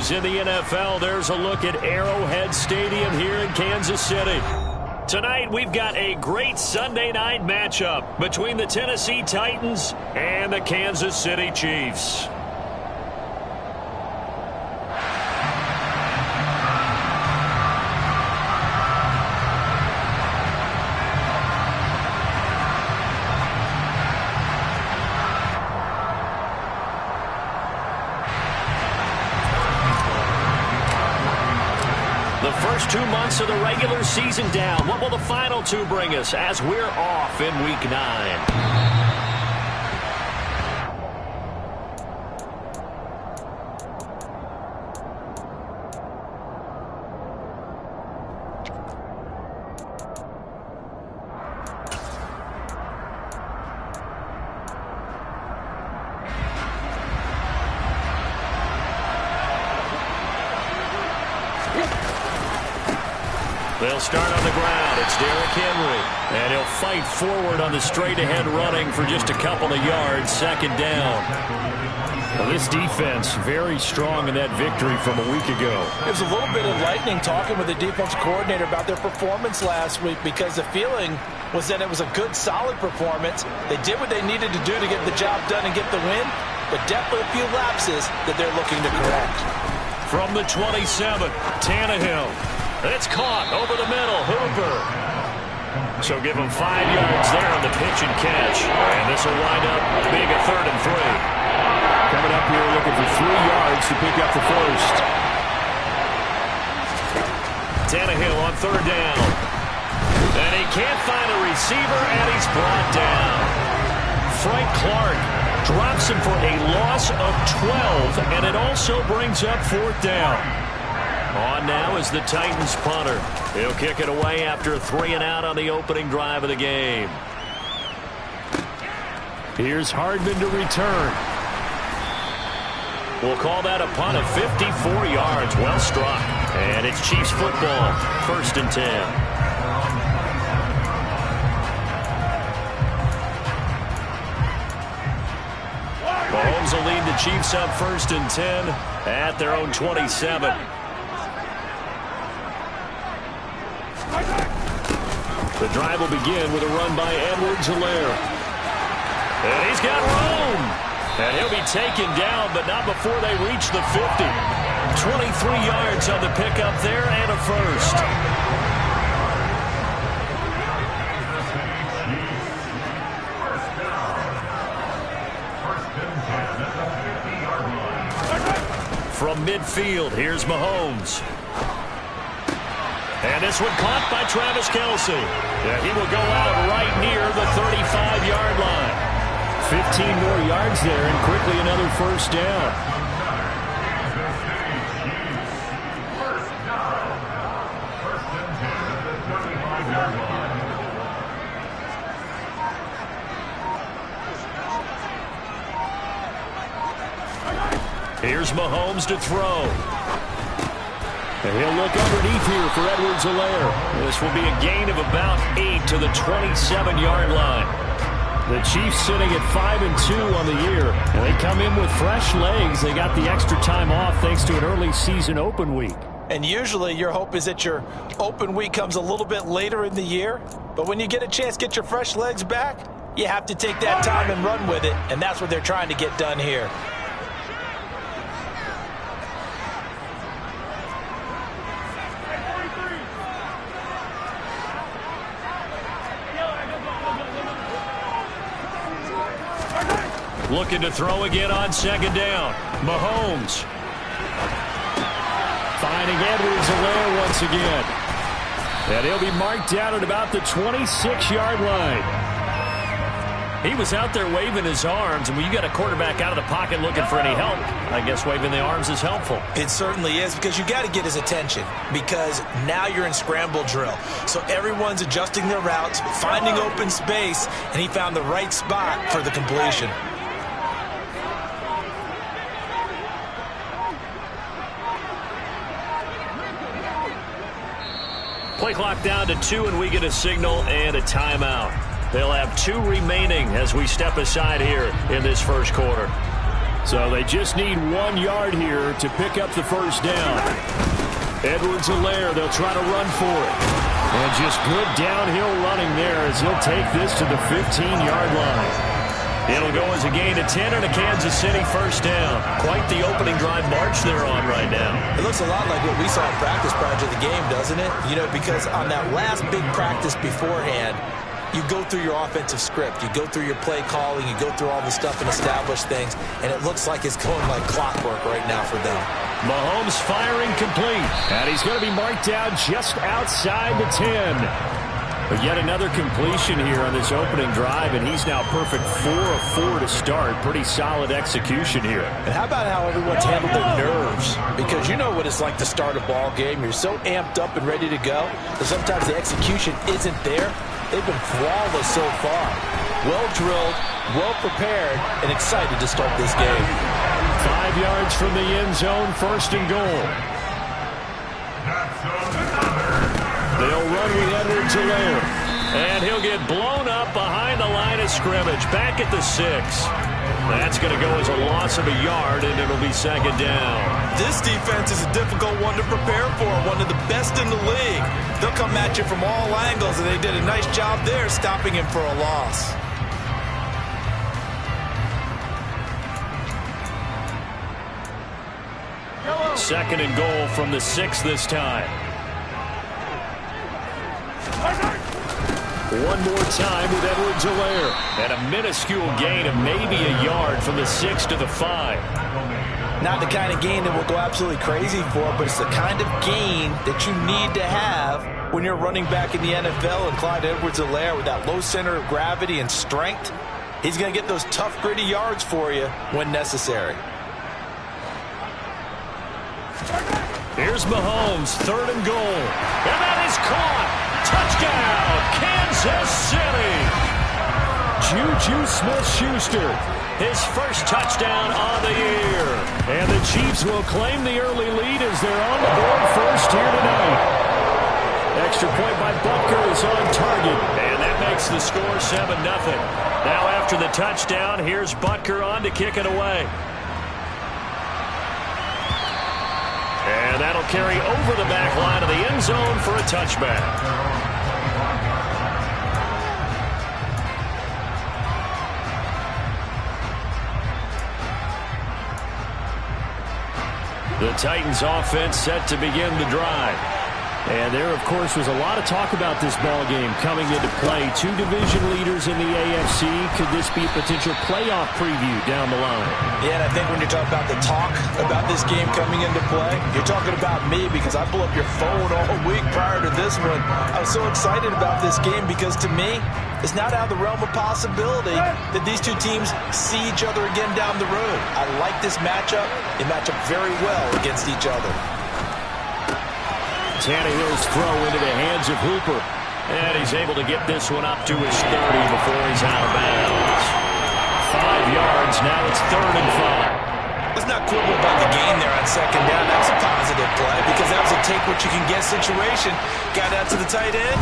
games in the NFL. There's a look at Arrowhead Stadium here in Kansas City. Tonight, we've got a great Sunday night matchup between the Tennessee Titans and the Kansas City Chiefs. The first 2 months of the regular season down. What will the final two bring us as we're off in Week 9? They'll start on the ground. It's Derrick Henry. And he'll fight forward on the straight-ahead running for just a couple of yards. Second down. Well, this defense very strong in that victory from a week ago. There's a little bit of lightning talking with the defensive coordinator about their performance last week because the feeling was that it was a good, solid performance. They did what they needed to do to get the job done and get the win, but definitely a few lapses that they're looking to correct. From the 27, Tannehill. It's caught over the middle. Hooper. So give him 5 yards there on the pitch and catch. And this will wind up being a 3rd and 3. Coming up here looking for 3 yards to pick up the first. Tannehill on 3rd down. And he can't find a receiver, and he's brought down. Frank Clark drops him for a loss of 12, and it also brings up 4th down. On now is the Titans punter. He'll kick it away after a 3 and out on the opening drive of the game. Here's Hardman to return. We'll call that a punt of 54 yards. Well struck. And it's Chiefs football. 1st and 10. Mahomes will lead the Chiefs up 1st and 10 at their own 27. The drive will begin with a run by Edwards-Helaire. And he's got room. And he'll be taken down, but not before they reach the 50. 23 yards on the pickup there and a first. From midfield, here's Mahomes. And this one caught by Travis Kelce. Yeah, he will go out right near the 35-yard line. 15 more yards there and quickly another 1st down. Here's Mahomes to throw. And he'll look underneath here for Edwards-Helaire. This will be a gain of about 8 to the 27-yard line. The Chiefs sitting at 5-2 on the year. And they come in with fresh legs. They got the extra time off thanks to an early season open week. And usually your hope is that your open week comes a little bit later in the year. But when you get a chance to get your fresh legs back, you have to take that time and run with it. And that's what they're trying to get done here. Looking to throw again on 2nd down. Mahomes. Finding Edwards-Helaire once again. And he'll be marked down at about the 26-yard line. He was out there waving his arms, and when you got a quarterback out of the pocket looking for any help, I guess waving the arms is helpful. It certainly is, because you got to get his attention, because now you're in scramble drill. So everyone's adjusting their routes, finding open space, and he found the right spot for the completion. Play clock down to 2, and we get a signal and a timeout. They'll have 2 remaining as we step aside here in this first quarter. So they just need 1 yard here to pick up the first down. Edwards-Helaire, they'll try to run for it. And just good downhill running there as he'll take this to the 15-yard line. It'll go as a gain of 10 and a Kansas City first down. Quite the opening drive march they're on right now. It looks a lot like what we saw in practice prior to the game, doesn't it? You know, because on that last big practice beforehand, you go through your offensive script. You go through your play calling. You go through all the stuff and establish things. And it looks like it's going like clockwork right now for them. Mahomes firing complete. And he's going to be marked down just outside the 10. But yet another completion here on this opening drive, and he's now perfect 4 of 4 to start. Pretty solid execution here. And how about how everyone's handled their nerves? Because you know what it's like to start a ball game. You're so amped up and ready to go that sometimes the execution isn't there. They've been flawless so far. Well drilled, well prepared, and excited to start this game. 5 yards from the end zone, first and goal. They'll run with Edwards-Helaire. And he'll get blown up behind the line of scrimmage. Back at the 6. That's going to go as a loss of a yard, and it'll be second down. This defense is a difficult one to prepare for. One of the best in the league. They'll come at you from all angles, and they did a nice job there stopping him for a loss. Second and goal from the 6 this time. One more time with Edwards-Helaire. And a minuscule gain of maybe a yard from the 6 to the 5. Not the kind of gain that we'll go absolutely crazy for, but it's the kind of gain that you need to have when you're running back in the NFL. And Clyde Edwards-Helaire, with that low center of gravity and strength, he's going to get those tough, gritty yards for you when necessary. Here's Mahomes, third and goal. And that is caught. Touchdown, Kansas City. Juju Smith-Schuster, his first touchdown on the year. And the Chiefs will claim the early lead as they're on the board first here tonight. Extra point by Butker is on target. And that makes the score 7-0. Now after the touchdown, here's Butker on to kick it away. And that'll carry over the back line of the end zone for a touchback. The Titans offense set to begin the drive. And there, of course, was a lot of talk about this ball game coming into play. 2 division leaders in the AFC. Could this be a potential playoff preview down the line? Yeah, and I think when you're talking about the talk about this game coming into play, you're talking about me because I blew up your phone all week prior to this one. I was so excited about this game because to me, it's not out of the realm of possibility that these two teams see each other again down the road. I like this matchup. They match up very well against each other. Tannehill's throw into the hands of Hooper. And he's able to get this one up to his 30 before he's out of bounds. 5 yards, now it's 3rd and 5. Let's not quibble about the gain there on second down. That's a positive play because that was a take-what-you-can-get situation. Got out to the tight end.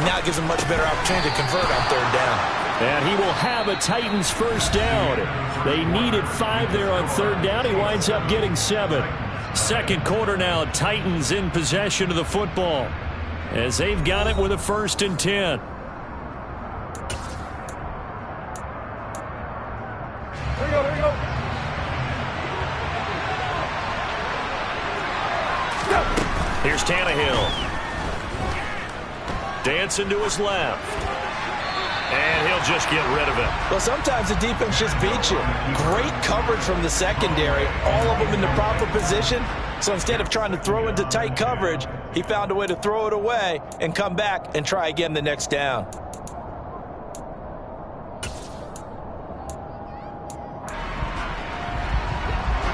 Now it gives him much better opportunity to convert on 3rd down. And he will have a Titans first down. They needed 5 there on 3rd down. He winds up getting 7. Second quarter now, Titans in possession of the football as they've got it with a 1st and 10. Here we go, here we go. Here's Tannehill. Dancing to his left. And he'll just get rid of it. Well, sometimes the defense just beats you. Great coverage from the secondary. All of them in the proper position. So instead of trying to throw into tight coverage, he found a way to throw it away and come back and try again the next down.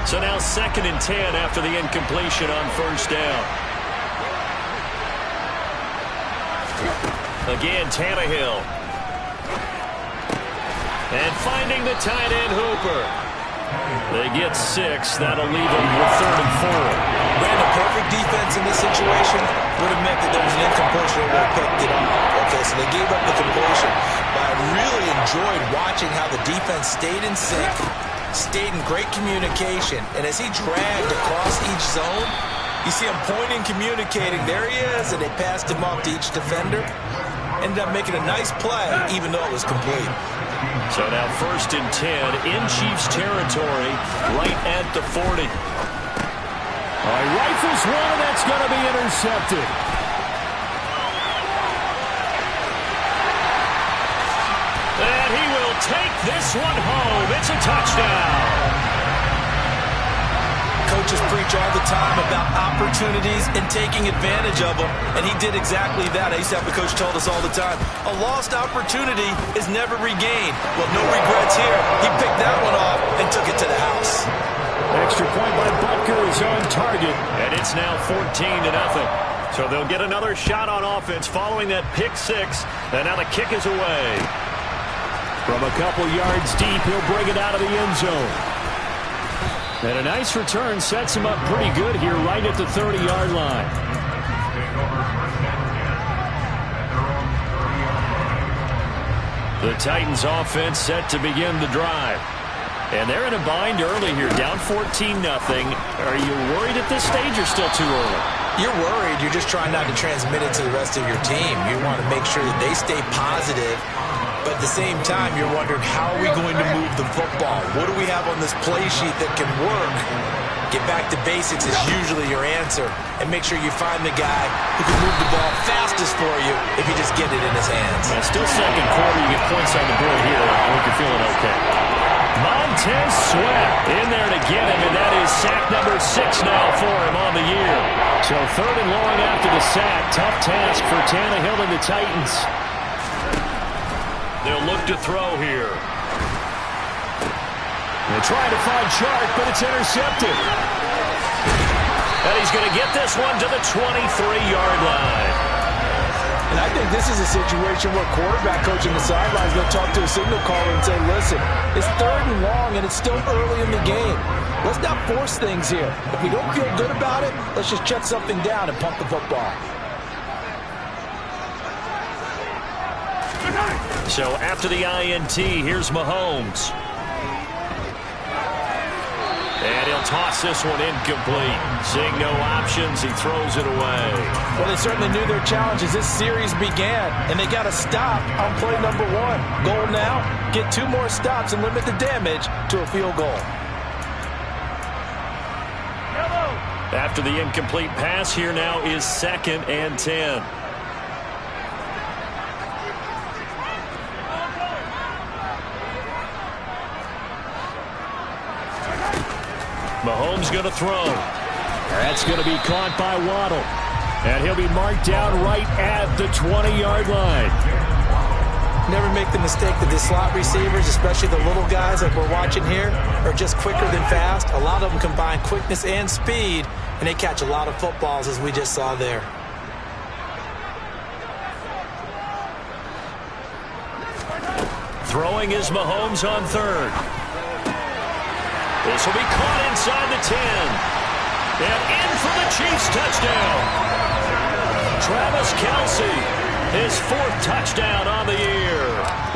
So now 2nd and 10 after the incompletion on 1st down. Again, Tannehill. And finding the tight end, Hooper. They get 6. That'll leave them with 3rd and 4. Brandon, perfect defense in this situation would have meant that there was an incompletion that would have picked it off. Okay, so they gave up the completion. But I really enjoyed watching how the defense stayed in sync, stayed in great communication, and as he dragged across each zone, you see him pointing, communicating. There he is, and they passed him off to each defender. Ended up making a nice play, even though it was complete. So now 1st and 10 in Chiefs territory, right at the 40. All right, rifles one, and that's going to be intercepted. And he will take this one home. It's a touchdown. Coaches preach all the time about opportunities and taking advantage of them, and he did exactly that. I used to have a coach told us all the time, a lost opportunity is never regained. Well, no regrets here. He picked that one off and took it to the house. Extra point by Butker is on target. And it's now 14-0. So they'll get another shot on offense following that pick 6, and now the kick is away. From a couple yards deep, he'll bring it out of the end zone. And a nice return sets him up pretty good here right at the 30-yard line. The Titans offense set to begin the drive. And they're in a bind early here, down 14-0. Are you worried at this stage or still too early? You're worried. You're just trying not to transmit it to the rest of your team. You want to make sure that they stay positive. But at the same time, you're wondering, how are we going to move the football? What do we have on this play sheet that can work? Get back to basics is usually your answer. And make sure you find the guy who can move the ball fastest for you if you just get it in his hands. And still second quarter, you get points on the board here. I think you're feeling okay. Montez Sweat in there to get him, and that is sack number 6 now for him on the year. So 3rd and long after the sack. Tough task for Tannehill and the Titans. They'll look to throw here. They're trying to find Chark, but it's intercepted. And he's going to get this one to the 23-yard line. And I think this is a situation where quarterback coach on the sideline is going to talk to a signal caller and say, listen, it's 3rd and long, and it's still early in the game. Let's not force things here. If we don't feel good about it, let's just check something down and pump the football. So after the INT, here's Mahomes. And he'll toss this one incomplete. Seeing no options, he throws it away. Well, they certainly knew their challenge as this series began, and they got to stop on play number 1. Goal now, get 2 more stops and limit the damage to a field goal. After the incomplete pass, here now is 2nd and 10. Mahomes going to throw. That's going to be caught by Waddle. And he'll be marked down right at the 20-yard line. Never make the mistake that the slot receivers, especially the little guys like we're watching here, are just quicker than fast. A lot of them combine quickness and speed, and they catch a lot of footballs, as we just saw there. Throwing is Mahomes on 3rd. This will be caught inside the 10. And in for the Chiefs touchdown. Travis Kelce, his 4th touchdown on the year.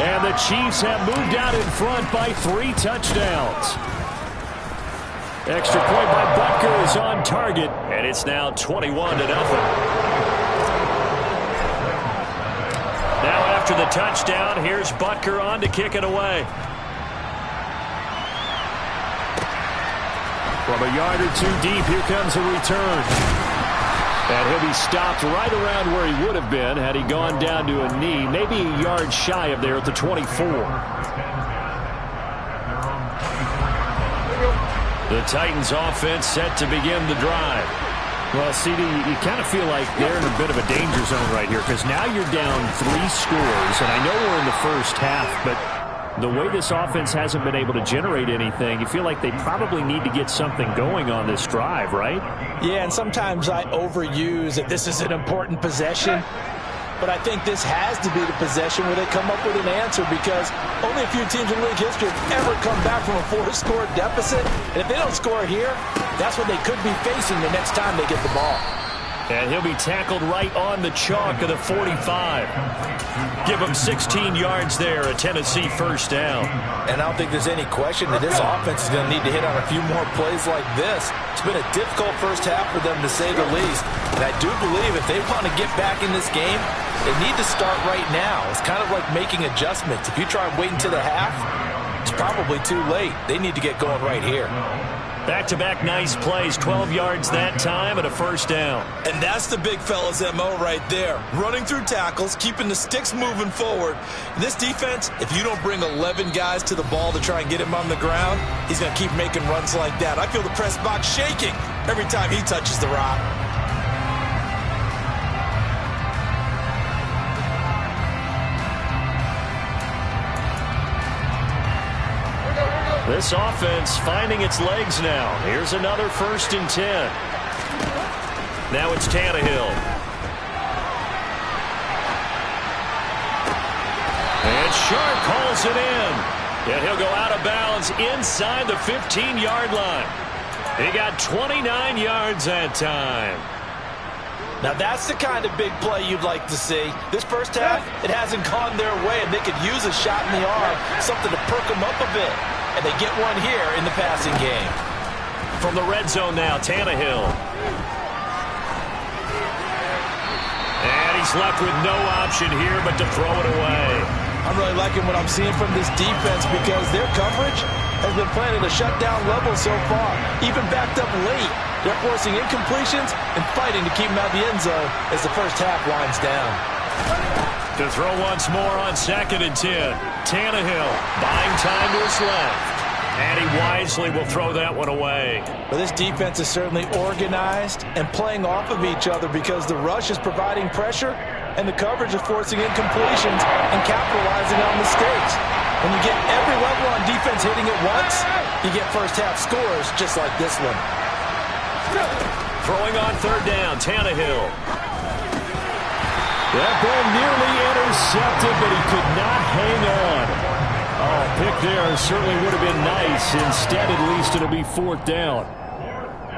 And the Chiefs have moved out in front by 3 touchdowns. Extra point by Butker is on target. And it's now 21-0. Now after the touchdown, here's Butker on to kick it away. From a yard or 2 deep, here comes a return. And he'll be stopped right around where he would have been had he gone down to a knee, maybe a yard shy of there at the 24. The Titans offense set to begin the drive. Well, CD, you kind of feel like they're in a bit of a danger zone right here because now you're down 3 scores, and I know we're in the first half, but the way this offense hasn't been able to generate anything, you feel like they probably need to get something going on this drive, right? Yeah, and sometimes I overuse that this is an important possession. But I think this has to be the possession where they come up with an answer, because only a few teams in league history have ever come back from a 4-score deficit. And if they don't score here, that's what they could be facing the next time they get the ball. And he'll be tackled right on the chalk of the 45. Give him 16 yards there, a Tennessee first down. And I don't think there's any question that this offense is going to need to hit on a few more plays like this. It's been a difficult first half for them, to say the least. And I do believe if they want to get back in this game, they need to start right now. It's kind of like making adjustments. If you try and wait until the half, it's probably too late. They need to get going right here. Back-to-back nice plays, 12 yards that time and a first down. And that's the big fella's MO right there. Running through tackles, keeping the sticks moving forward. This defense, if you don't bring 11 guys to the ball to try and get him on the ground, he's going to keep making runs like that. I feel the press box shaking every time he touches the rock. This offense finding its legs now. Here's another 1st and 10. Now it's Tannehill. And Sharp calls it in. And he'll go out of bounds inside the 15-yard line. He got 29 yards that time. Now that's the kind of big play you'd like to see. This first half, it hasn't gone their way, and they could use a shot in the arm, something to perk them up a bit. And they get one here in the passing game. From the red zone now, Tannehill. And he's left with no option here but to throw it away. I'm really liking what I'm seeing from this defense because their coverage has been playing at a shutdown level so far. Even backed up late, they're forcing incompletions and fighting to keep them out of the end zone as the first half winds down. To throw once more on 2nd and 10. Tannehill buying time to his left. And he wisely will throw that one away. But this defense is certainly organized and playing off of each other because the rush is providing pressure and the coverage is forcing incompletions and capitalizing on mistakes. When you get every level on defense hitting at once, you get first half scores just like this one. Throwing on 3rd down, Tannehill. That ball nearly intercepted, but he could not hang on. Oh, pick there certainly would have been nice. Instead, at least it'll be 4th down.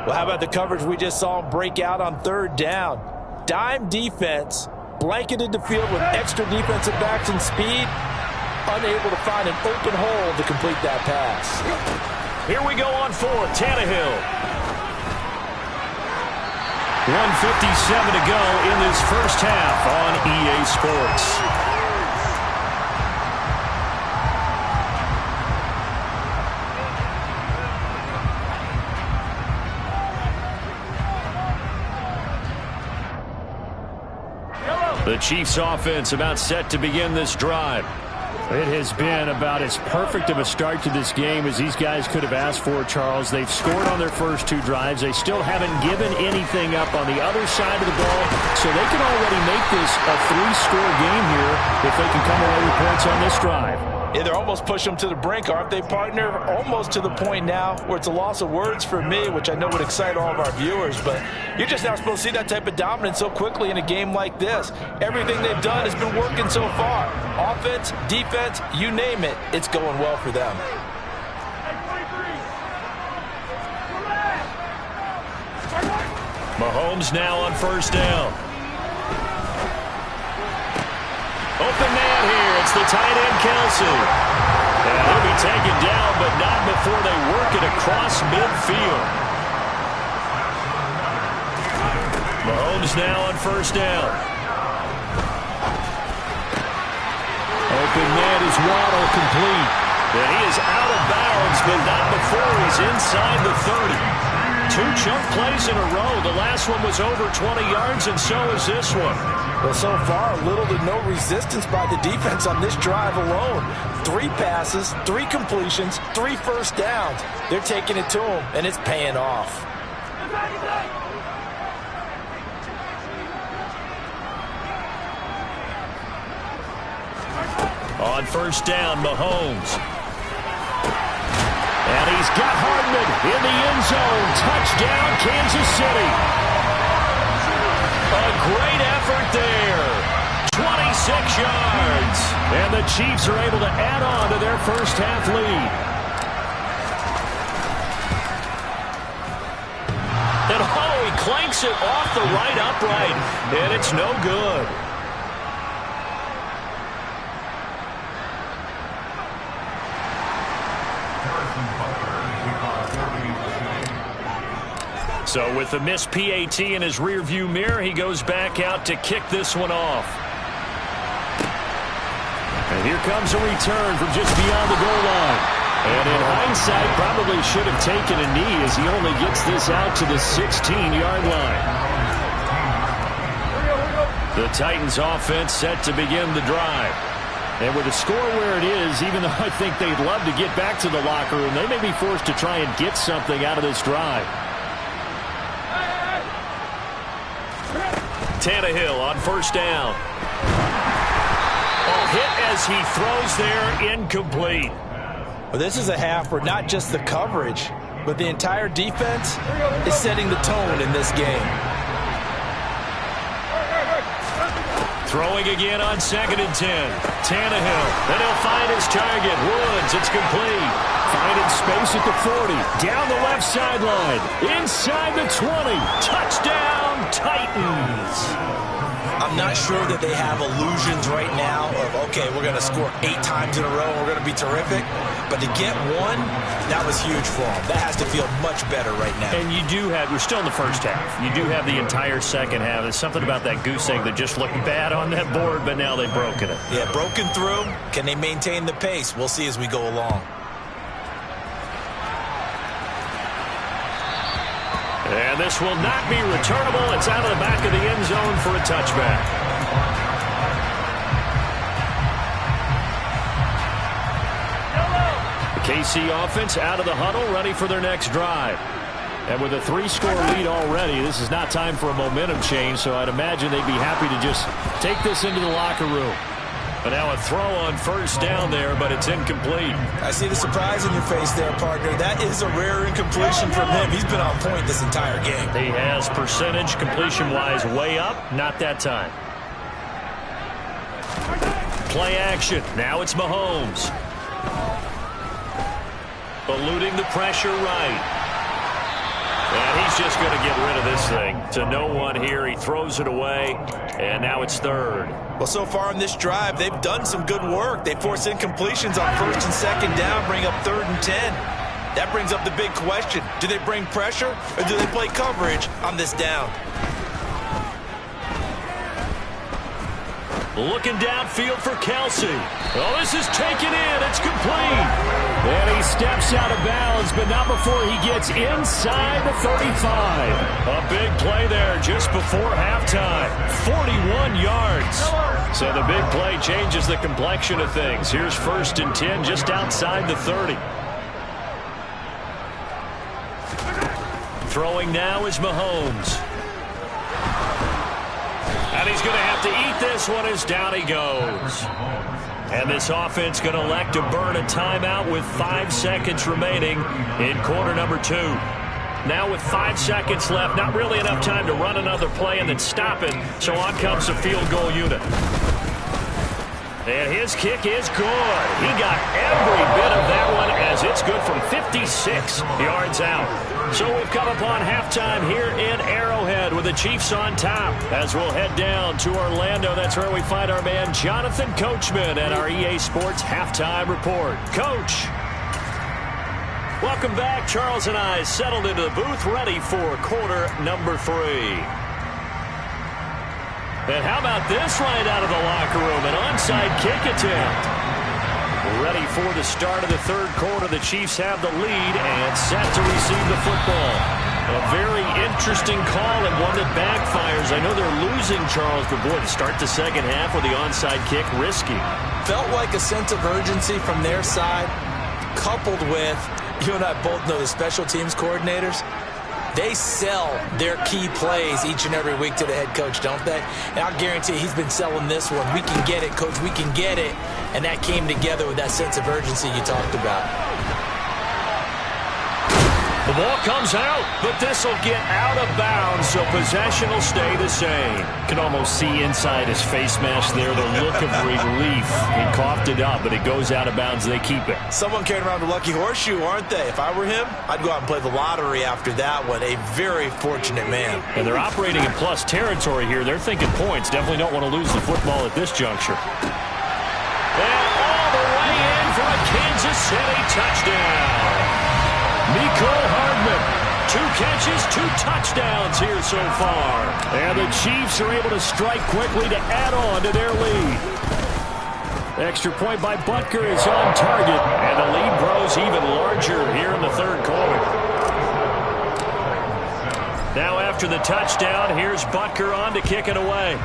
Well, how about the coverage we just saw break out on 3rd down? Dime defense, blanketed the field with extra defensive backs and speed, unable to find an open hole to complete that pass. Here we go on 4th, Tannehill. 1:57 to go in this first half on EA Sports. The Chiefs offense about set to begin this drive. It has been about as perfect of a start to this game as these guys could have asked for, Charles. They've scored on their first 2 drives. They still haven't given anything up on the other side of the ball, so they can already make this a 3-score game here if they can come away with points on this drive. Yeah, they're almost pushing them to the brink, aren't they, partner? Almost to the point now where it's a loss of words for me, which I know would excite all of our viewers, but you're just not supposed to see that type of dominance so quickly in a game like this. Everything they've done has been working so far. Offense, defense, you name it, it's going well for them. Mahomes now on 1st down. Open man here. It's the tight end, Kelsey. And he'll be taken down, but not before they work it across midfield. Mahomes now on 1st down. Open man is Waddle, complete. And he is out of bounds, but not before he's inside the 30. 2 chunk plays in a row. The last one was over 20 yards, and so is this one. Well, so far, little to no resistance by the defense on this drive alone. 3 passes, 3 completions, 3 first downs. They're taking it to them, and it's paying off. On 1st down, Mahomes. And he's got Hardman in the end zone. Touchdown, Kansas City. A great effort there. 26 yards. And the Chiefs are able to add on to their first half lead. And oh, he clanks it off the right upright, and it's no good. So with the missed PAT in his rearview mirror, he goes back out to kick this one off. And here comes a return from just beyond the goal line. And in hindsight, probably should have taken a knee as he only gets this out to the 16-yard line. The Titans offense set to begin the drive. And with the score where it is, even though I think they'd love to get back to the locker room, they may be forced to try and get something out of this drive. Tannehill on first down. Oh, hit as he throws there, incomplete. Well, this is a half where not just the coverage, but the entire defense is setting the tone in this game. Throwing again on 2nd and 10. Tannehill. Then he'll find his target. Woods. It's complete. Finding space at the 40. Down the left sideline. Inside the 20. Touchdown, Titans. I'm not sure that they have illusions right now of, okay, we're going to score 8 times in a row and we're going to be terrific. But to get one, that was huge for them. That has to feel much better right now. And you do have, we're still in the first half. You do have the entire second half. There's something about that goose egg that just looked bad on that board, but now they've broken it. Yeah, broken through. Can they maintain the pace? We'll see as we go along. And this will not be returnable. It's out of the back of the end zone for a touchback. The KC offense out of the huddle, ready for their next drive. And with a 3-score lead already, this is not time for a momentum change, so I'd imagine they'd be happy to just take this into the locker room. But now a throw on first down there, but it's incomplete. I see the surprise in your face there, partner. That is a rare incompletion from him. He's been on point this entire game. He has percentage completion-wise way up. Not that time. Play action. Now it's Mahomes. Eluding the pressure right. And he's just going to get rid of this thing. To no one here. He throws it away. And now it's 3rd. Well, so far in this drive, they've done some good work. They force incompletions on 1st and 2nd down, bring up 3rd and 10. That brings up the big question. Do they bring pressure or do they play coverage on this down? Looking downfield for Kelsey. Oh, this is taken in. It's complete. And he steps out of bounds, but not before he gets inside the 35. A big play there just before halftime. 41 yards. So the big play changes the complexion of things. Here's 1st and 10 just outside the 30. Throwing now is Mahomes. And he's going to have to eat this one as down he goes. And this offense going to elect to burn a timeout with 5 seconds remaining in quarter number 2. Now with 5 seconds left, not really enough time to run another play and then stop it. So on comes the field goal unit. And his kick is good. He got every bit of that one as it's good from 56 yards out. So we've come upon halftime here in Arrowhead with the Chiefs on top. As we'll head down to Orlando, that's where we find our man Jonathan Coachman at our EA Sports Halftime Report. Coach. Welcome back. Charles and I settled into the booth ready for quarter number 3. And how about this right out of the locker room? An onside kick attempt. Ready for the start of the 3rd quarter. The Chiefs have the lead and set to receive the football. A very interesting call and one that backfires. I know they're losing, Charles, but boy, to start the 2nd half with the onside kick, risky. Felt like a sense of urgency from their side, coupled with, you and I both know the special teams coordinators. They sell their key plays each and every week to the head coach, don't they? And I'll guarantee he's been selling this one. We can get it, coach. We can get it. And that came together with that sense of urgency you talked about. The ball comes out, but this will get out of bounds, so possession will stay the same. Can almost see inside his face mask there the look of relief. He coughed it up, but it goes out of bounds. They keep it. Someone carrying around the lucky horseshoe, aren't they? If I were him, I'd go out and play the lottery after that one. A very fortunate man. And they're operating in plus territory here. They're thinking points. Definitely don't want to lose the football at this juncture. And all the way in for a Kansas City touchdown. Mecole Hardman, 2 catches, 2 touchdowns here so far. And the Chiefs are able to strike quickly to add on to their lead. Extra point by Butker is on target, and the lead grows even larger here in the third quarter. Now after the touchdown, here's Butker on to kick it away.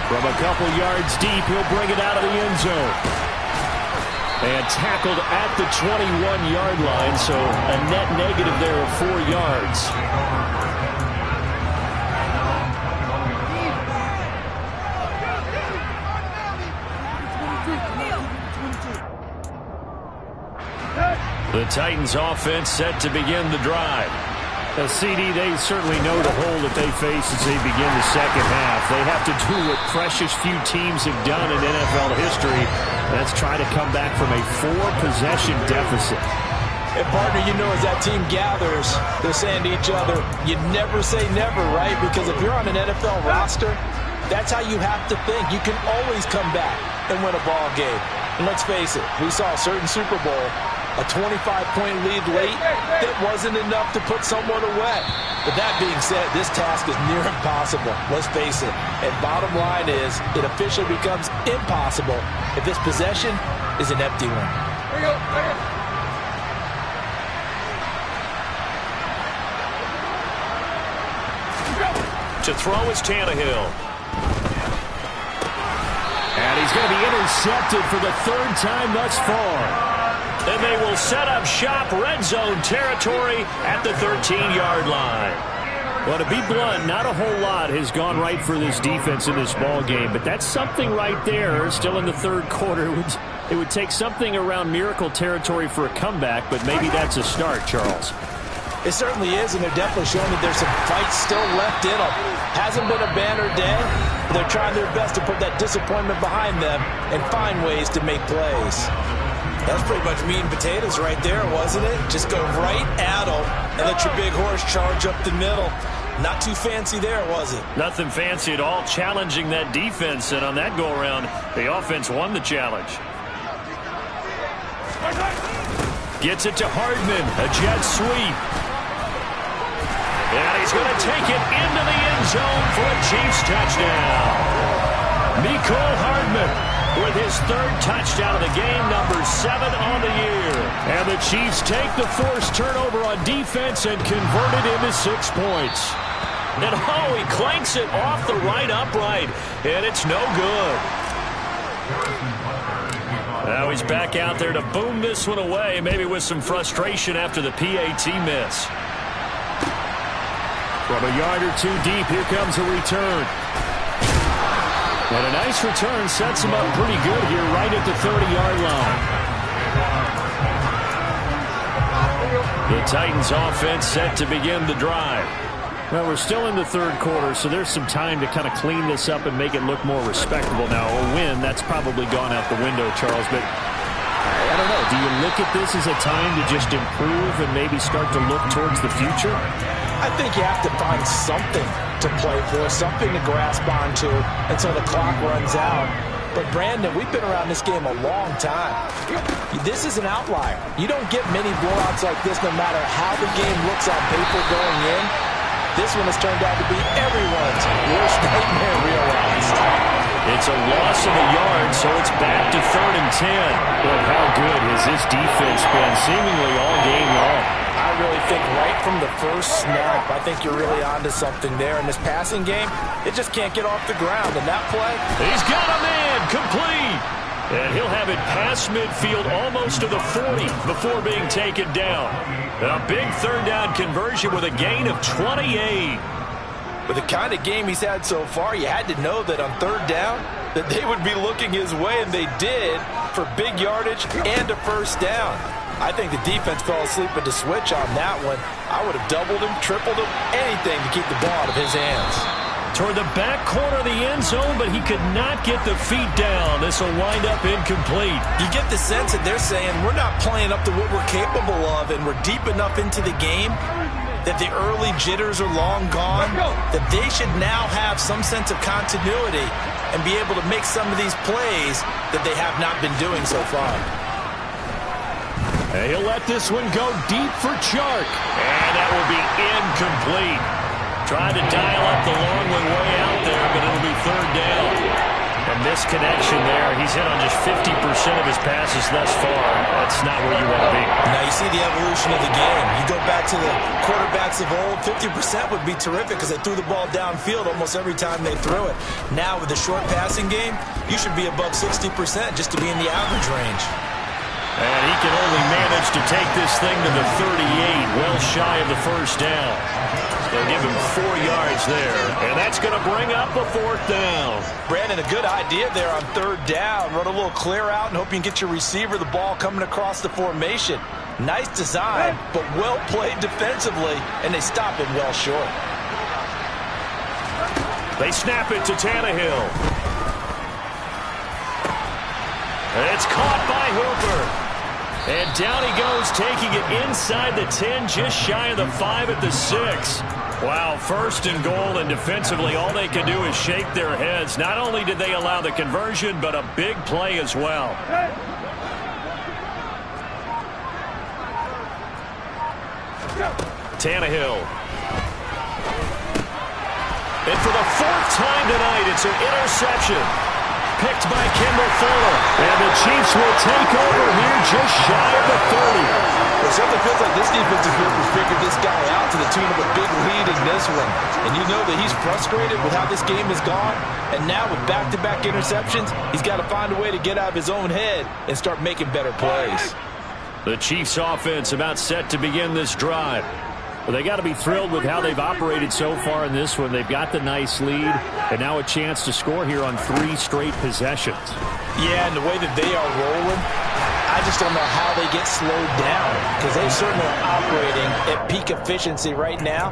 From a couple yards deep, he'll bring it out of the end zone. And tackled at the 21-yard line, so a net negative there of 4 yards. The Titans offense set to begin the drive. CD, they certainly know the hole that they face as they begin the second half. They have to do what precious few teams have done in NFL history. That's try to come back from a 4-possession deficit. And partner, you know, as that team gathers, they're saying to each other, you never say never, right? Because if you're on an NFL roster, that's how you have to think. You can always come back and win a ball game. And let's face it, we saw a certain Super Bowl, a 25-point lead late, that wasn't enough to put someone away. But that being said, this task is near impossible. Let's face it. And bottom line is, it officially becomes impossible if this possession is an empty one. There you go. There you go. To throw is Tannehill. And he's going to be intercepted for the 3rd time thus far. And they will set up shop, red zone territory at the 13-yard line. Well, to be blunt, not a whole lot has gone right for this defense in this ball game, but that's something right there. Still in the third quarter, it would take something around miracle territory for a comeback, but maybe that's a start, Charles. It certainly is, and they're definitely showing that there's some fight still left in them. Hasn't been a banner day, but they're trying their best to put that disappointment behind them and find ways to make plays. That's pretty much meat and potatoes right there, wasn't it? Just go right at them and let your big horse charge up the middle. Not too fancy there, was it? Nothing fancy at all, challenging that defense, and on that go-around, the offense won the challenge. Gets it to Hardman, a jet sweep. And he's going to take it into the end zone for a Chiefs touchdown. Mecole Hardman with his 3rd touchdown of the game, number 7 on the year. And the Chiefs take the forced turnover on defense and convert it into 6 points. And oh, he clanks it off the right upright, and it's no good. Now he's back out there to boom this one away, maybe with some frustration after the PAT miss. From a yard or 2 deep, here comes a return. And a nice return sets him up pretty good here right at the 30-yard line. The Titans offense set to begin the drive. Well, we're still in the third quarter, so there's some time to kind of clean this up and make it look more respectable. Now, a win, that's probably gone out the window, Charles, but I don't know. Do you look at this as a time to just improve and maybe start to look towards the future? I think you have to find something to play for, something to grasp onto until the clock runs out. But, Brandon, we've been around this game a long time. This is an outlier. You don't get many blowouts like this no matter how the game looks on paper going in. This one has turned out to be everyone's worst nightmare realized. It's a loss of a yard, so it's back to 3rd and 10. But how good has this defense been seemingly all game long? I really think right from the first snap, I think you're really onto something there. In this passing game, it just can't get off the ground. And that play, he's got a man complete. And he'll have it past midfield almost to the 40 before being taken down. A big 3rd down conversion with a gain of 28. With the kind of game he's had so far, you had to know that on 3rd down that they would be looking his way, and they did. for big yardage and a first down. I think the defense fell asleep at the switch on that one. I would have doubled him, tripled him, anything to keep the ball out of his hands. Toward the back corner of the end zone, but he could not get the feet down. This will wind up incomplete. You get the sense that they're saying we're not playing up to what we're capable of, and we're deep enough into the game that the early jitters are long gone, that they should now have some sense of continuity and be able to make some of these plays that they have not been doing so far. And he'll let this one go deep for Chark. And that will be incomplete. Tried to dial up the long one way out there, but it'll be third down. A misconnection there. He's hit on just 50% of his passes thus far. That's not where you want to be. Now you see the evolution of the game. You go back to the quarterbacks of old, 50% would be terrific because they threw the ball downfield almost every time they threw it. Now with the short passing game, you should be above 60% just to be in the average range. And he can only manage to take this thing to the 38, well shy of the first down. They'll give him 4 yards there, and that's going to bring up a fourth down. Brandon, a good idea there on third down. Run a little clear out and hope you can get your receiver the ball coming across the formation. Nice design, but well played defensively, and they stop it well short. They snap it to Tannehill. It's caught by Hooper. And down he goes, taking it inside the 10, just shy of the 5 at the 6. Wow, first and goal, and defensively all they can do is shake their heads. Not only did they allow the conversion, but a big play as well. Tannehill. And for the 4th time tonight, it's an interception. Picked by Kendall Fuller. And the Chiefs will take over here just shy of the 30. Well, something feels like this defensive group has figured this guy out to the tune of a big lead in this one. And you know that he's frustrated with how this game has gone. And now with back-to-back interceptions, he's got to find a way to get out of his own head and start making better plays. The Chiefs offense about set to begin this drive. Well, they got to be thrilled with how they've operated so far in this one. They've got the nice lead, and now a chance to score here on 3 straight possessions. Yeah, and the way that they are rolling, I just don't know how they get slowed down, because they certainly are operating at peak efficiency right now.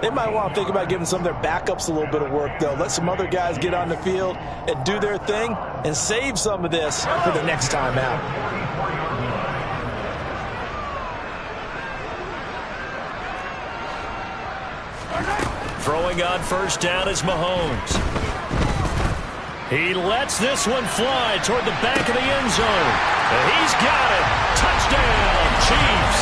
They might want to think about giving some of their backups a little bit of work, though. Let some other guys get on the field and do their thing and save some of this for the next time out. Throwing on first down is Mahomes. He lets this one fly toward the back of the end zone. And he's got it. Touchdown, Chiefs.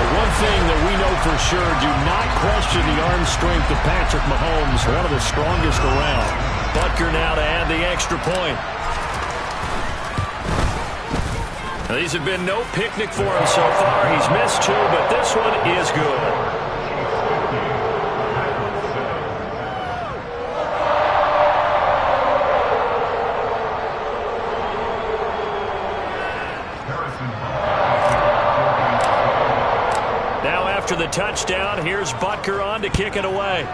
One thing that we know for sure, do not question the arm strength of Patrick Mahomes, one of the strongest around. Butker now to add the extra point. Now, these have been no picnic for him so far. He's missed 2, but this one is good. After the touchdown, here's Butker on to kick it away.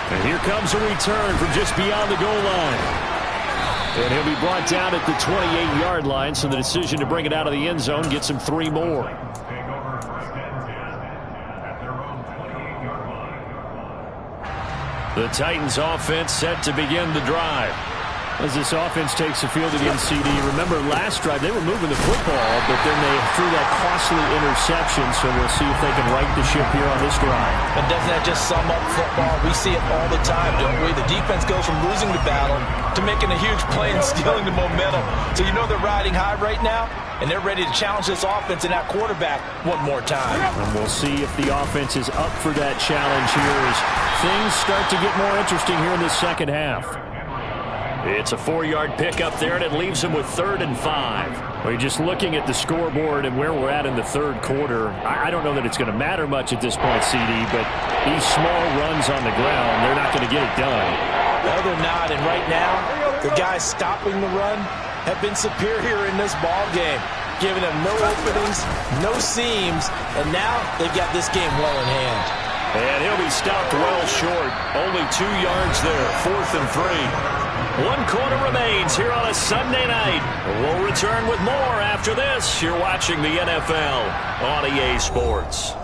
And here comes a return from just beyond the goal line. And he'll be brought down at the 28-yard line, so the decision to bring it out of the end zone gets him 3 more. The Titans offense set to begin the drive. As this offense takes the field against CD, remember last drive they were moving the football, but then they threw that costly interception, so we'll see if they can right the ship here on this drive. And doesn't that just sum up football? We see it all the time, don't we? The defense goes from losing the battle to making a huge play and stealing the momentum. So you know they're riding high right now, and they're ready to challenge this offense and that quarterback one more time. And we'll see if the offense is up for that challenge here as things start to get more interesting here in the second half. It's a 4-yard pickup there, and it leaves them with 3rd and 5. We're just looking at the scoreboard and where we're at in the third quarter. I don't know that it's going to matter much at this point, CD, but these small runs on the ground, they're not going to get it done. No, they're not, and right now, the guys stopping the run have been superior in this ball game, giving them no openings, no seams, and now they've got this game well in hand. And he'll be stopped well short. Only 2 yards there. 4th and 3. 1 quarter remains here on a Sunday night. We'll return with more after this. You're watching the NFL on EA Sports.